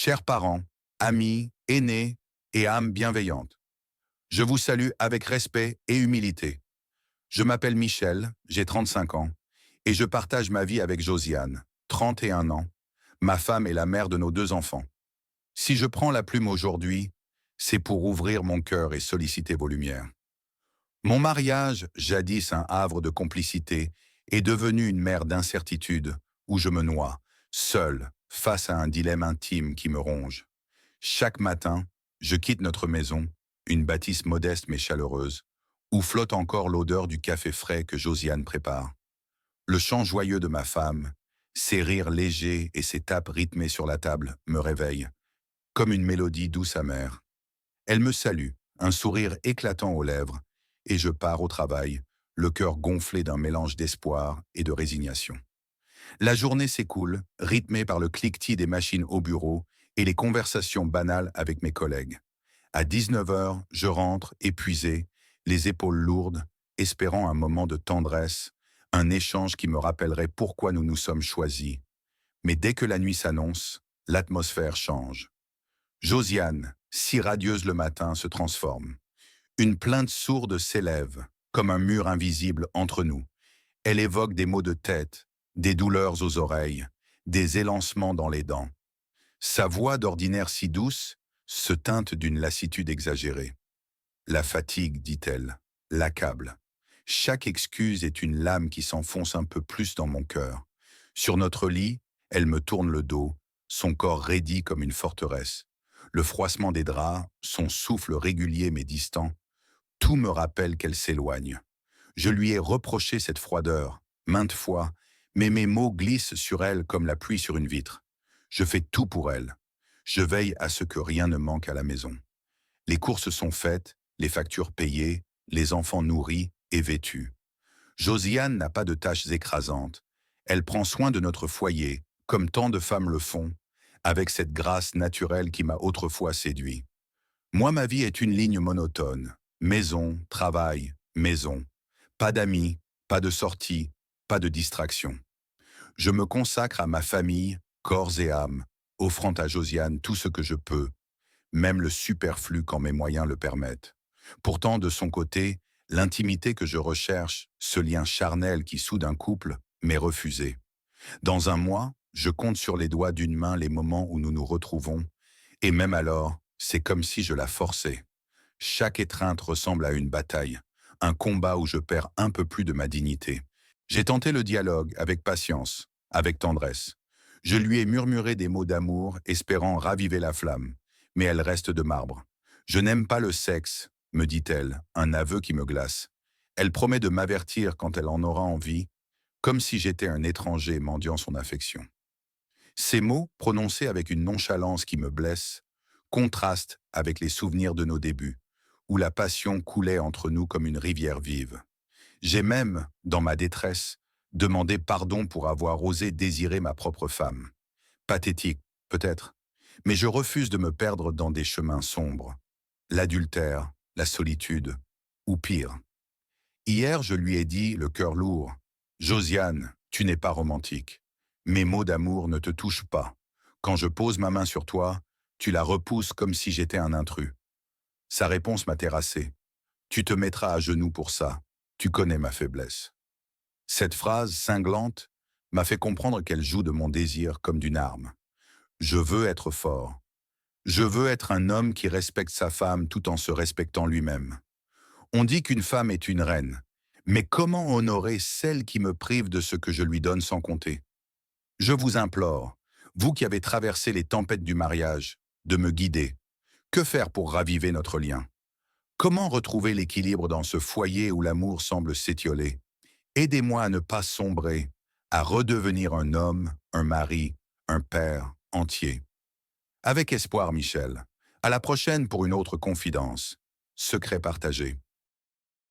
Chers parents, amis, aînés et âmes bienveillantes, je vous salue avec respect et humilité. Je m'appelle Michel, j'ai 35 ans, et je partage ma vie avec Josiane, 31 ans, ma femme et la mère de nos deux enfants. Si je prends la plume aujourd'hui, c'est pour ouvrir mon cœur et solliciter vos lumières. Mon mariage, jadis un havre de complicité, est devenu une mer d'incertitude où je me noie, seul, face à un dilemme intime qui me ronge. Chaque matin, je quitte notre maison, une bâtisse modeste mais chaleureuse, où flotte encore l'odeur du café frais que Josiane prépare. Le chant joyeux de ma femme, ses rires légers et ses tapes rythmées sur la table me réveillent, comme une mélodie douce amère. Elle me salue, un sourire éclatant aux lèvres, et je pars au travail, le cœur gonflé d'un mélange d'espoir et de résignation. La journée s'écoule, rythmée par le cliquetis des machines au bureau et les conversations banales avec mes collègues. À 19 heures, je rentre, épuisé, les épaules lourdes, espérant un moment de tendresse, un échange qui me rappellerait pourquoi nous nous sommes choisis. Mais dès que la nuit s'annonce, l'atmosphère change. Josiane, si radieuse le matin, se transforme. Une plainte sourde s'élève, comme un mur invisible entre nous. Elle évoque des maux de tête, des douleurs aux oreilles, des élancements dans les dents. Sa voix d'ordinaire si douce se teinte d'une lassitude exagérée. La fatigue, dit-elle, l'accable. Chaque excuse est une lame qui s'enfonce un peu plus dans mon cœur. Sur notre lit, elle me tourne le dos, son corps raidi comme une forteresse. Le froissement des draps, son souffle régulier mais distant, tout me rappelle qu'elle s'éloigne. Je lui ai reproché cette froideur, maintes fois, mais mes mots glissent sur elle comme la pluie sur une vitre. Je fais tout pour elle. Je veille à ce que rien ne manque à la maison. Les courses sont faites, les factures payées, les enfants nourris et vêtus. Josiane n'a pas de tâches écrasantes. Elle prend soin de notre foyer, comme tant de femmes le font, avec cette grâce naturelle qui m'a autrefois séduit. Moi, ma vie est une ligne monotone. Maison, travail, maison. Pas d'amis, pas de sorties, pas de distractions. Je me consacre à ma famille, corps et âme, offrant à Josiane tout ce que je peux, même le superflu quand mes moyens le permettent. Pourtant, de son côté, l'intimité que je recherche, ce lien charnel qui soude un couple, m'est refusé. Dans un mois, je compte sur les doigts d'une main les moments où nous nous retrouvons, et même alors, c'est comme si je la forçais. Chaque étreinte ressemble à une bataille, un combat où je perds un peu plus de ma dignité. J'ai tenté le dialogue avec patience, avec tendresse. Je lui ai murmuré des mots d'amour, espérant raviver la flamme, mais elle reste de marbre. Je n'aime pas le sexe, me dit-elle, un aveu qui me glace. Elle promet de m'avertir quand elle en aura envie, comme si j'étais un étranger mendiant son affection. Ces mots, prononcés avec une nonchalance qui me blesse, contrastent avec les souvenirs de nos débuts, où la passion coulait entre nous comme une rivière vive. J'ai même, dans ma détresse, demandé pardon pour avoir osé désirer ma propre femme. Pathétique, peut-être, mais je refuse de me perdre dans des chemins sombres. L'adultère, la solitude, ou pire. Hier, je lui ai dit, le cœur lourd, « Josiane, tu n'es pas romantique. Mes mots d'amour ne te touchent pas. Quand je pose ma main sur toi, tu la repousses comme si j'étais un intrus. » Sa réponse m'a terrassé. « Tu te mettras à genoux pour ça. Tu connais ma faiblesse. » Cette phrase cinglante m'a fait comprendre qu'elle joue de mon désir comme d'une arme. Je veux être fort. Je veux être un homme qui respecte sa femme tout en se respectant lui-même. On dit qu'une femme est une reine, mais comment honorer celle qui me prive de ce que je lui donne sans compter? Je vous implore, vous qui avez traversé les tempêtes du mariage, de me guider. Que faire pour raviver notre lien? Comment retrouver l'équilibre dans ce foyer où l'amour semble s'étioler? Aidez-moi à ne pas sombrer, à redevenir un homme, un mari, un père entier. Avec espoir, Michel. À la prochaine pour une autre confidence. Secret partagé.